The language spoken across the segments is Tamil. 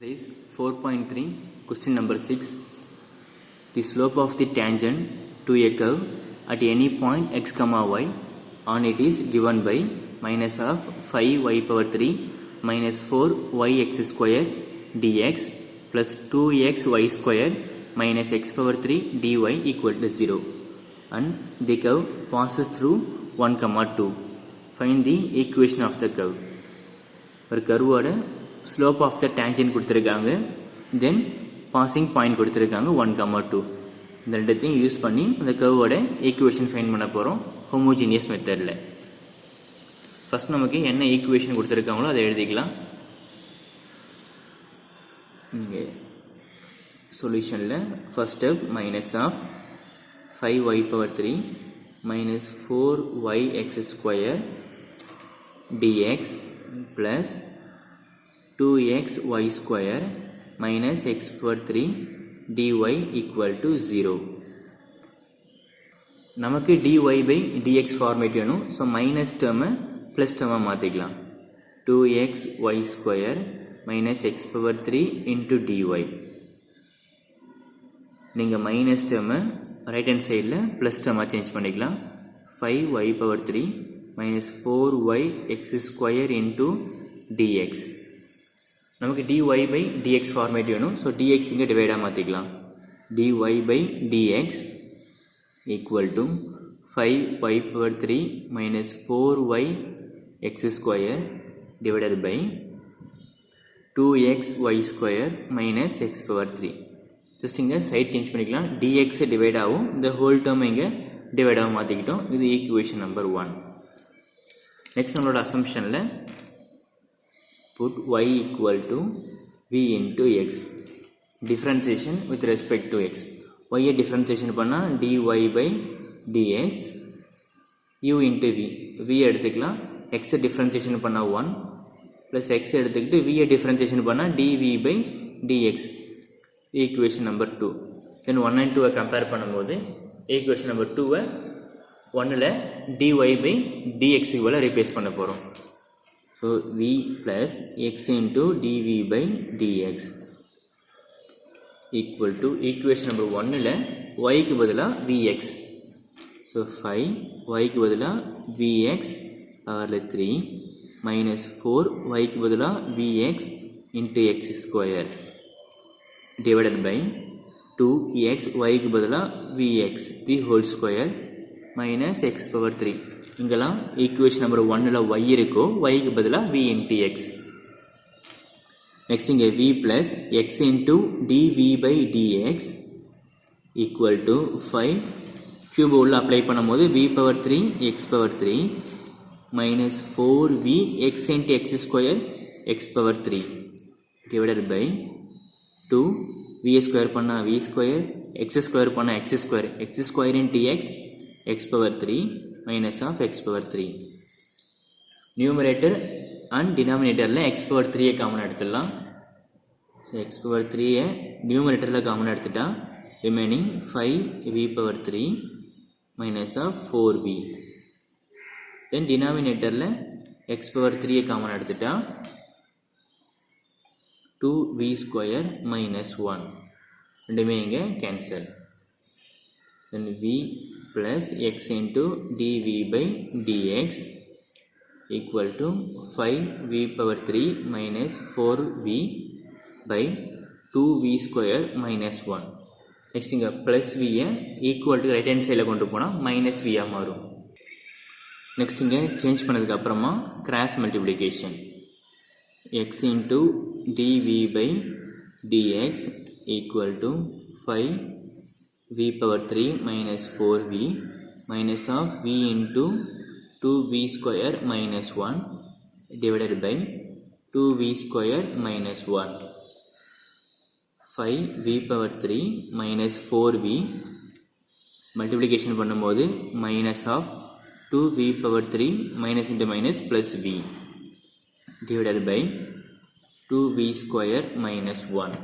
Exercise 4.3 question number 6. The slope of the tangent to a curve at any point x comma y on it is given by minus of 5y power 3 minus 4yx square dx plus 2xy square minus x power 3 dy equal to 0, and the curve passes through 1 comma 2. Find the equation of the curve. ஒரு கர்வோட ஸ்லோப் ஆஃப் த டேஞ்சன்ட் கொடுத்துருக்காங்க, தென் பாசிங் பாயிண்ட் கொடுத்துருக்காங்க 1, 2. இந்த ரெண்டுத்தையும் யூஸ் பண்ணி அந்த கர்வோட ஈக்குவேஷன் ஃபைண்ட் பண்ண போகிறோம் ஹோமோஜீனியஸ் மெத்தடில். ஃபஸ்ட் நமக்கு என்ன ஈக்குவேஷன் கொடுத்துருக்காங்களோ அதை எழுதிக்கலாம். இங்கே சொல்யூஷனில் first step minus of 5y power 3 minus 4yx square dx plus 2xy square minus x power 3 dy equal to 0. நமக்கு dy by dx ஃபார்மேட் வேணும். ஸோ மைனஸ் டேர்மை ப்ளஸ் டேர்மாக மாற்றிக்கலாம். 2xy square minus x power 3 into dy. நீங்கள் மைனஸ் டேர்மை ரைட் ஹேண்ட் சைடில் ப்ளஸ் டேர்மாக சேஞ்ச் பண்ணிக்கலாம். 5y power 3 minus 4yx square into dx. நமக்கு dy by dx ஃபார்மேட் வேணும். ஸோ dx இங்கே டிவைடாக மாற்றிக்கலாம். dy by dx equal to 5y power 3 minus 4yx square divided by 2xy square minus x power 3. Just இங்கே சைட் சேஞ்ச் பண்ணிக்கலாம். dx டிவைட் ஆகும், இந்த ஹோல் டேர்ம் இங்கே டிவைட் ஆகும் மாற்றிக்கிட்டோம். இது ஈக்குவேஷன் நம்பர் 1. நெக்ஸ்ட் நம்மளோட அசம்ஷனில் put y equal to v into x, differentiation with respect to x. y differentiation பண்ணா dy by dx u into v. v எடுத்துக்கலாம். x differentiation பண்ணா 1 plus x எடுத்துக்கிட்டு v differentiation பண்ணா dv by dx. equation number 2. then 1 and 2 compare பண்ணும்போது equation number 2 1ல dy by dx இவ்வளோ ரீப்ளேஸ் பண்ண போகிறோம். So v plus x into dv by dx equal to equation number 1ல yக்கு பதிலாக vx. ஸோ 5 yக்கு பதிலாக vx பவரில் 3 minus 4 yக்கு பதிலாக vx into x square divided by 2x yக்கு பதிலாக vx the whole square minus x power 3. இங்கெல்லாம் ஈக்குவேஷன் நம்பர் 1ல் y இருக்கோ, yக்கு பதிலாக v into x. நெக்ஸ்ட் இங்கே v plus x into dv by dx equal to 5 cube உள்ள அப்ளை பண்ணும்போது v power 3 x power 3 minus 4v x into x square x power 3 divided by 2 v square பண்ணா v square, x square பண்ணா x square, x square into x power 3 minus of x power 3. numerator and denominatorல x power 3 common எடுத்துடலாம். ஸோ x power 3 numeratorல காமன் எடுத்துட்டா remaining 5v power 3 minus of 4v. then denominatorல x power 3 common எடுத்துட்டா 2v square minus 1. ரெண்டுமே இங்கே cancel. then v plus x into dv by dx equal to 5v power 3 minus 4v by 2v square minus 1. next இங்க plus v equal to right hand side கொண்டு போனா minus v மாறும். next இங்க சேஞ்ச் பண்ணதுக்கு அப்புறமா cross multiplication x into dv by dx equal to 5v power 3 minus 4v minus of v into 2v square minus 1 divided by 2v square minus 1. 5v power 3 minus 4v multiplication பண்ணும்போது minus of 2v power 3 minus into minus plus v divided by 2v square minus 1.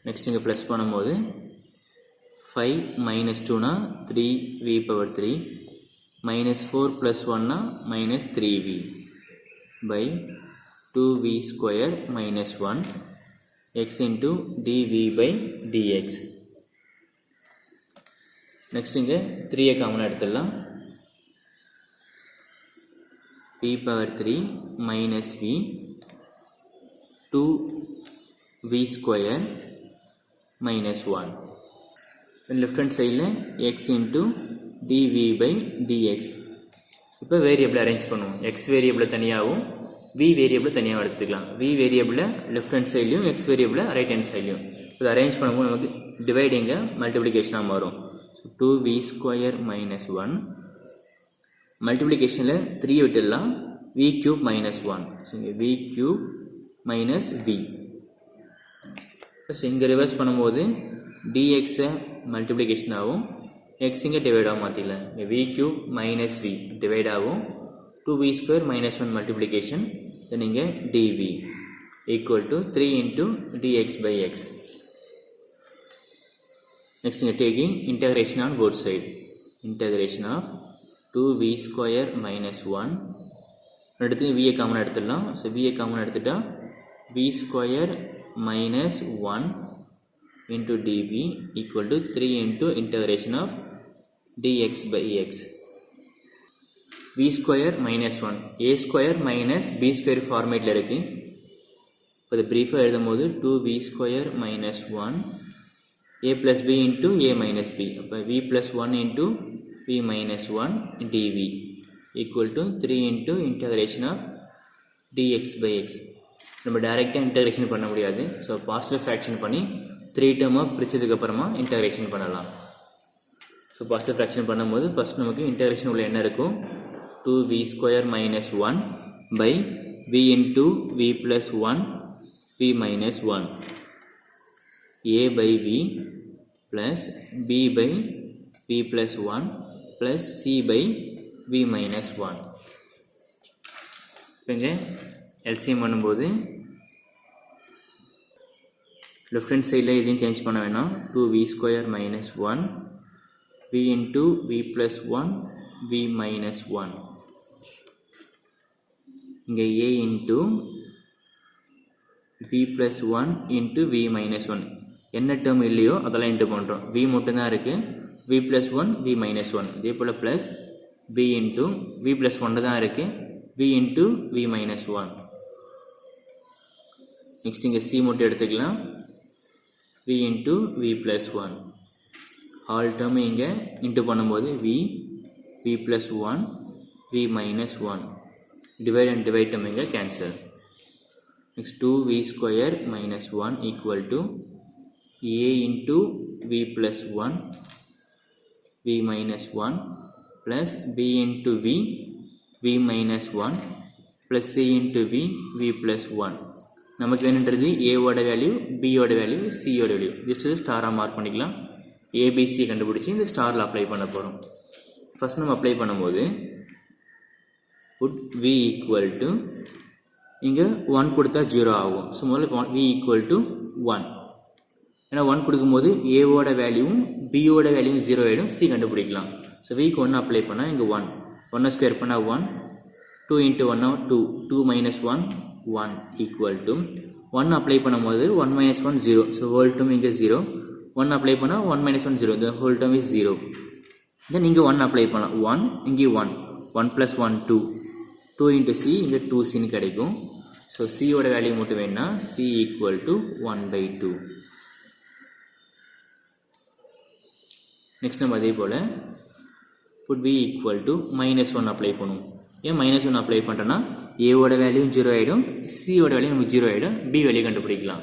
next இங்கே ப்ளஸ் பண்ணும்போது 5 minus 2 னா 3v power 3 minus 4 plus 1 னா minus 3v by 2v square minus 1 x into dv by dx. Next இங்கே 3 காமன் எடுத்துடலாம். p power 3 minus v 2v square minus 1. Left hand சைடில் x into dv by dx. இப்போ வேரியபிள் அரேஞ்ச் பண்ணுவோம். x வேரியபிளை தனியாகவும் v வேரியபிளை தனியாகவும் எடுத்துக்கலாம். v வேரியபிளை லெஃப்ட் ஹேண்ட் சைட்லையும் x வேரியபிளை ரைட் ஹேண்ட் சைட்லையும். இது அரேஞ்ச் பண்ணும்போது நமக்கு டிவைடிங்க மல்டிப்ளிகேஷனாக மாறும். 2v square minus 1 மல்டிப்ளிகேஷனில் 3 விட்டுடலாம். v cube minus 1. ஸோ இங்கே v cube minus v. So இங்கே ரிவர்ஸ் பண்ணும்போது dx மல்டிப்ளிகேஷன் ஆகும், x இங்கே டிவைட் ஆகும் மாற்றிக்கலாம். இங்கே v cube minus v divide ஆகும். 2v square minus 1 multiplication, then இங்கே dv equal to 3 into dx by x. Next இங்கே taking integration on both side. Integration of 2v square minus 1. அடுத்து v காமன் எடுத்துடலாம். ஸோ v காமன் எடுத்துட்டா v square minus 1 into dv equal to 3 into integration of dx by x. v square minus 1 a square minus b square ஃபார்மேட்டில் இருக்குது. இப்போ இதை ப்ரீஃபாக எழுதும் போது 2v square minus 1 a plus b into a minus b. அப்போ v plus 1 into v minus 1 dv equal to 3 into integration of dx by x. நம்ம டைரெக்டாக இன்டகிரேஷன் பண்ண முடியாது. ஸோ பாசிட்டிவ் ஃப்ராக்ஷன் பண்ணி 3 டேர்மாக பிரித்ததுக்கப்புறமா இன்டகிரேஷன் பண்ணலாம். ஸோ பாசிட்டிவ் ஃப்ராக்ஷன் பண்ணும்போது ஃபஸ்ட் நமக்கு இன்டகிரேஷன் உள்ள என்ன இருக்கும், 2v square minus 1 by v into v plus 1 v minus 1 a by v plus b by v plus 1 plus c by v minus 1. இங்கே எல்சிஎம் பண்ணும்போது லெஃப்ட் ஹேண்ட் சைடில் இதையும் சேஞ்ச் பண்ண வேணாம். 2v square minus 1 v into v plus 1 v minus 1. இங்கே a into v plus 1 into v minus 1. என்ன டேர்ம் இல்லையோ அதெல்லாம் இன்ட்டு பண்ணுறோம். v மட்டும்தான் இருக்குது. v plus 1 v minus 1. இதே போல் plus v into v plus 1 தான் இருக்குது. v into v minus 1. Next இங்கே c மட்டும் எடுத்துக்கலாம். v into v plus 1. All term இங்கே இன்ட்டு பண்ணும்போது v plus 1 v minus 1. divide and divide term இங்கே cancel. next 2v square minus 1 equal to a into v plus 1 v minus 1 plus b into v minus 1 plus c into v plus 1. நமக்கு வேணுன்றது a ஓட வேல்யூ, b ஓட வேல்யூ, c ஓட வேல்யூ. ஜஸ்ட் ஸ்டாராக மார்க் பண்ணிக்கலாம். abc கண்டுபிடிச்சி இந்த ஸ்டாரில் அப்ளை பண்ண போகிறோம். ஃபஸ்ட் நம்ம அப்ளை பண்ணும்போது put v equal to இங்கே 1 கொடுத்தா 0 ஆகும். ஸோ முதல்ல v equal to 1. ஏன்னா 1 கொடுக்கும்போது a ஓட வேல்யூவும் b ஓட வேல்யூவும் 0 ஆகிடும். c கண்டுபிடிக்கலாம். ஸோ vக்கு 1 அப்ளை பண்ணால் இங்கே 1 ஸ்கொயர் பண்ணால் 1 2 into 1 2 2 minus 1 1 equal to 1 apply பண்ணும்போது 1 minus 1 0. ஸோ ஹோல் டேர்ம் இங்கே 0. 1 அப்ளை பண்ணால் 1 minus 1 0. the whole term is 0. தென் இங்கே 1 அப்ளை பண்ணலாம். 1 இங்கே 1 plus 1 2 2 into c இங்கே 2cன்னு கிடைக்கும். ஸோ c ஓட வேல்யூ மட்டும் வேணும்னா c equal to 1/2. நெக்ஸ்ட் நம்ம அதே போல் put v equal to -1 apply பண்ணுவோம். ஏன் -1 அப்ளை பண்ணுறோன்னா a ஓட வேல்யூ 0 ஆகிடும், c ஓட வேல்யூ நமக்கு 0 ஆகிடும், b வேல்யூ கண்டுபிடிக்கலாம்.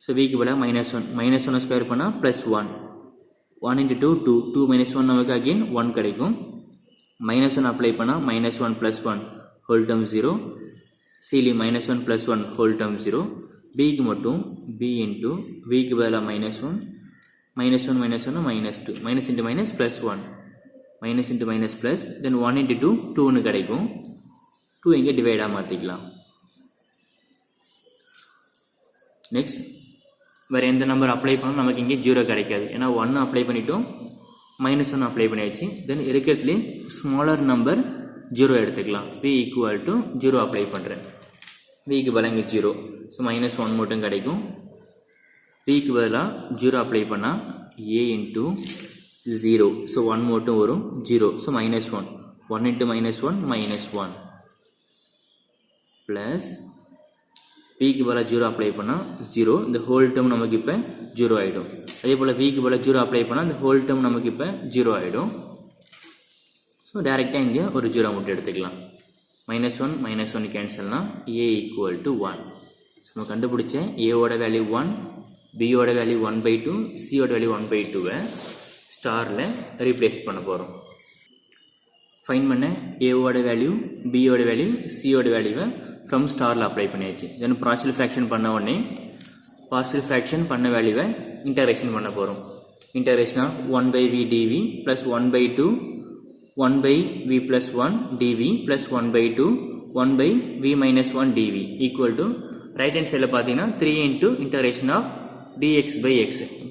ஸோ விக்கு பதிலாக -1 ஸ்கொயர் பண்ணால் +1 1 into 2 2 2 minus 1 நமக்கு அகெயின் 1 கிடைக்கும். -1 அப்ளை பண்ணால் -1 plus 1 ஹோல் டேர்ம் 0. சிலையும் -1 plus 1 ஹோல் டேர்ம் 0. பிக்கு மட்டும் b into விக்கு பதிலாக -1 -1 -2 minus into minus plus 1 minus into minus plus then 1 into 2 2ன்னு கிடைக்கும். 2 இங்கே டிவைடாக மாற்றிக்கலாம். நெக்ஸ்ட் வேறு எந்த நம்பர் அப்ளை பண்ணால் நமக்கு இங்கே 0 கிடைக்காது. ஏன்னா 1 அப்ளை பண்ணிட்டோம், -1 அப்ளை பண்ணியாச்சு. தென் இருக்கிறதுலே ஸ்மாலர் நம்பர் 0 எடுத்துக்கலாம். p equal to 0 அப்ளை பண்ணுறேன். விக்கு பதிலாக இங்கே 0, ஸோ -1 மட்டும் கிடைக்கும். விக்கு பதிலாக 0 அப்ளை பண்ணால் a இன்ட்டு 0, ஸோ 1 மட்டும் வரும் 0, ஸோ -1, 1 இன்ட்டு -1 -1 ப்ளஸ் விக்கு பதிலாக 0 அப்ளை பண்ணால் 0, இந்த ஹோல் டேர்ம் நமக்கு இப்போ 0 ஆகிடும். அதே போல் விக்கு பதிலாக 0 அப்ளை பண்ணால் இந்த ஹோல் டேர்ம் நமக்கு இப்போ 0 ஆகிடும். ஸோ டேரெக்டாக இங்கே ஒரு 0 மட்டும் எடுத்துக்கலாம். -1 -1 கேன்சல்னால் a = 1. ஸோ நம்ம கண்டுபிடிச்ச ஏவோட வேல்யூ 1, பியோட வேல்யூ 1/2, சியோட வேல்யூ 1/2 ஸ்டாரில் ரீப்ளேஸ் பண்ண போகிறோம். ஃபைன் பண்ண ஏவோட வேல்யூ, பியோட வேல்யூ, சியோட வேல்யூவை ஃப்ரம் ஸ்டாரில் அப்ளை பண்ணியாச்சு. தென் பார்ஷியல் ஃப்ராக்ஷன் பண்ண உடனே பார்ஷியல் ஃப்ராக்ஷன் பண்ண வேல்யூவை இன்டகிரேஷன் பண்ண போகிறோம். இன்டகிரேஷனாக 1/v dv plus 1/2 1/v + 1 dv plus 1/2 1/v - 1 dv equal to right hand சைடில் பார்த்தீங்கன்னா 3 into integration of dx/x.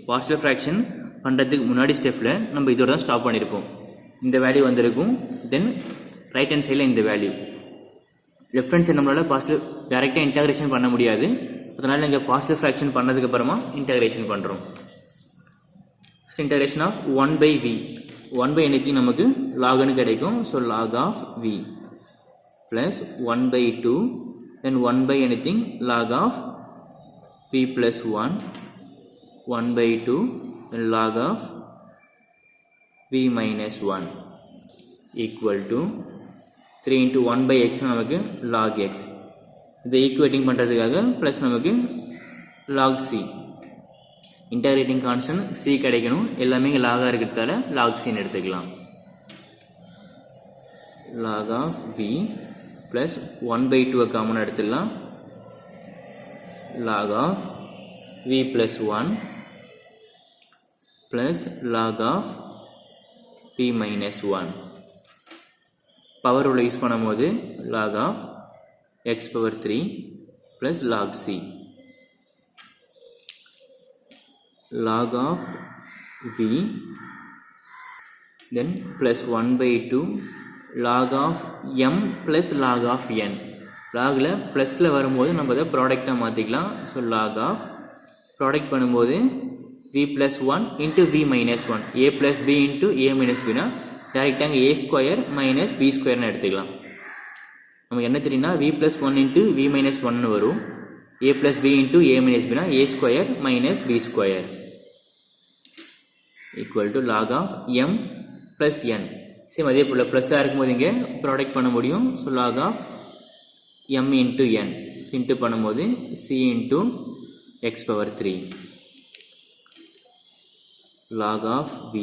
Partial fraction பண்ணுறதுக்கு முன்னாடி ஸ்டெப்பில் நம்ம இதோட தான் ஸ்டாப் பண்ணியிருப்போம். இந்த வேல்யூ வந்திருக்கும். தென் ரைட் ஹேண்ட் சைடில் இந்த வேல்யூ. லெஃப்ட் ஹேண்ட் சைடு நம்மளால் பார்ஷியல் டேரெக்டாக இன்டகிரேஷன் பண்ண முடியாது. அதனால் இங்கே பார்ஷியல் ஃப்ராக்ஷன் பண்ணதுக்கப்புறமா இன்டகிரேஷன் பண்ணுறோம். இன்டகிரேஷன் ஆஃப் 1/v 1/anything நமக்கு logனு கிடைக்கும். So log of v plus 1/2 then 1/anything log of v + 1 1/2 then log of v - 1 equal to 3 into 1/x நமக்கு log x. இதை ஈக்குவேட்டிங் பண்ணுறதுக்காக ப்ளஸ் நமக்கு log c. Integrating constant c கிடைக்கணும். எல்லாமே இங்கே லாகாக இருக்கிறதால log cன்னு எடுத்துக்கலாம். log of v ப்ளஸ் 1/2 காமனாக எடுத்துடலாம். log of v + 1 plus log of v - 1. Power உள்ள யூஸ் பண்ணும் போது log of x⁻³ plus log c. log of v then plus 1/2 log of m plus log of n. லாகில் ப்ளஸில் வரும்போது நம்ம அதை ப்ராடக்டாக மாற்றிக்கலாம். ஸோ log of ப்ராடக்ட் பண்ணும்போது v + 1 into v - 1 a + b into a - bனா டேரெக்டாக a² - b² எடுத்துக்கலாம். நமக்கு என்ன தெரியும்னா v + 1 into v - 1 வரும். a + b into a - bனா a² - b² equal to log of m plus n. Same அதே போல் ப்ளஸ்ஸாக இருக்கும்போது இங்கே ப்ராடக்ட் பண்ண முடியும். So log of m into n into பண்ணும்போது c into x⁻³ log of v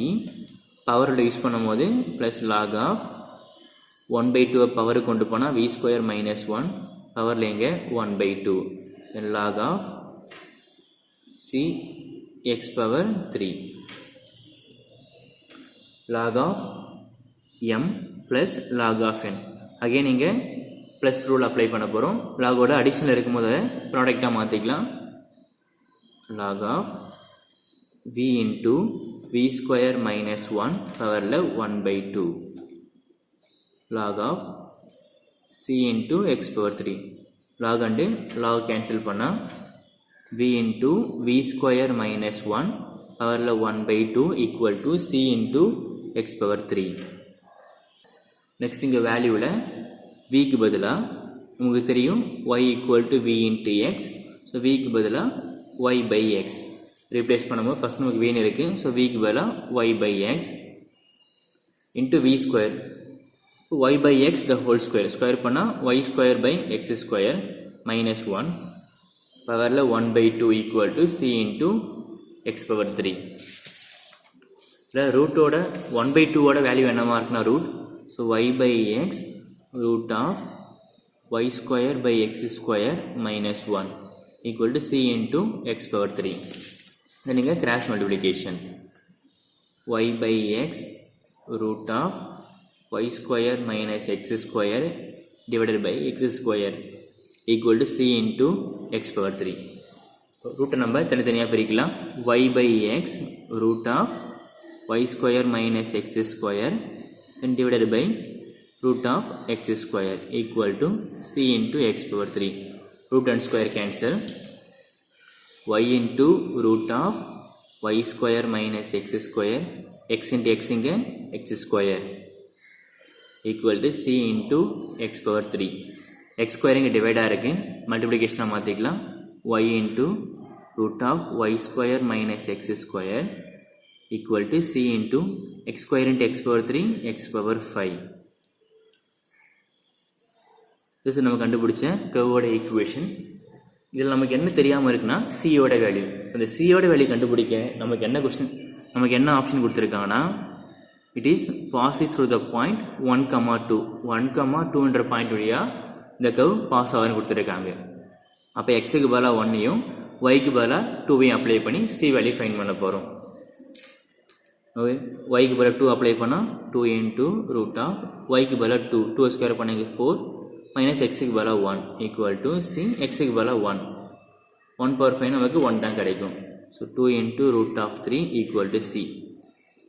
பவரில் யூஸ் பண்ணும்போது ப்ளஸ் log of 1/2 பவர் கொண்டு போனால் v² - 1 பவரில் இங்கே 1/2 then log of c x⁻³ log of m plus log of n. Again இங்கே ப்ளஸ் ரூல் அப்ளை பண்ண போகிறோம். லாகோட அடிஷனில் இருக்கும்போது ப்ராடக்டாக மாற்றிக்கலாம். log of v into v² - 1 பவரில் 1/2 log of c into x⁻³ log and log cancel பண்ணால் v into v² - 1 பவரில் 1/2 equal to c into x⁻³ next இங்கே வேல்யூவில் விக்கு பதிலாக உங்களுக்கு தெரியும் y = v into x. So விக்கு பதிலாக y/x ரீப்ளேஸ் பண்ணும்போது ஃபஸ்ட் நமக்கு v இருக்குது. ஸோ விக்கு பதிலாக y/x into v². y/x the whole square square பண்ணால் y² / x² - 1 பவரில் 1/2 equal to c into x⁻³ இல்லை ரூட்டோட 1/2 வேல்யூ என்னமா இருக்குன்னா root. So y/x root of y² / x² - 1 equal to c into x⁻³ then இங்கே cross multiplication y/x root of y² - x² divided by x² equal to c into x⁻³ ரூட்டை நம்ம தனித்தனியாக பிரிக்கலாம். y/x root of y² - x² then divided by root of x² equal to c into x⁻³ root and square cancel, y into root of y square minus x square, x into x இங்க x square equal to c into x power 3. x square இங்க divide ஆயிருக்கு, multiplication மாத்திக்கலாம், y into root of y square minus x square equal to c into x square into x power 3, x power 5. this நம்ம கண்டுபிடிச்ச curve equation. இதில் நமக்கு என்ன தெரியாமல் இருக்குன்னா c ஓட வேல்யூ. அந்த c ஓட வேல்யூ கண்டுபிடிக்க நமக்கு என்ன ஆப்ஷன் கொடுத்துருக்காங்கன்னா, it is passes through the point 1,2 1,2ன்ற பாயிண்ட் வழியாக இந்த கர்வ் பாஸ் ஆகுதுன்னு கொடுத்துருக்காங்க. அப்போ எக்ஸுக்கு பதிலாக 1ஐயும் ஒய்க்கு பதிலாக 2ஐயும் அப்ளை பண்ணி c வேல்யூ ஃபைண்ட் பண்ண போகிறோம். ஓகே, ஒய்க்கு பதிலாக 2 அப்ளை பண்ணால் 2 into root of ஒய்க்கு பதிலாக 2 ஸ்கொயர் பண்ணி 4 minus x-க்கு பதிலாக 1 equal to c, x-க்கு பதிலாக 1 power 5 நமக்கு 1 தான் கிடைக்கும். So 2 into root of 3 equal to c.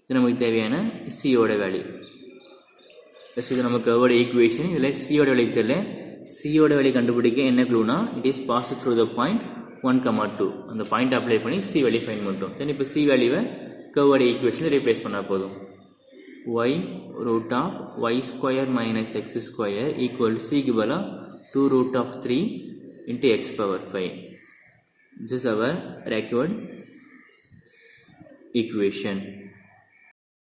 இது நமக்கு தேவையான c ஓட வேல்யூ. இது நமக்கு கர்வோட ஈக்குவேஷன். இதில் c ஓட வேல்யூ தெரியல. c ஓட வேல்யூ கண்டுபிடிக்க என்ன க்ளூனா, it is passes through the point 1,2. அந்த பாயிண்ட் அப்ளை பண்ணி c வேல்யூ ஃபைண்ட் பண்ணிட்டோம். தென் இப்போ c வேல்யூவை கர்வோட ஈக்குவேஷனில் ரீப்ளேஸ் பண்ணால் போதும். y root of y square minus x square equal to c க்கு பதிலா 2 root of 3 into x power 5. This is our required equation.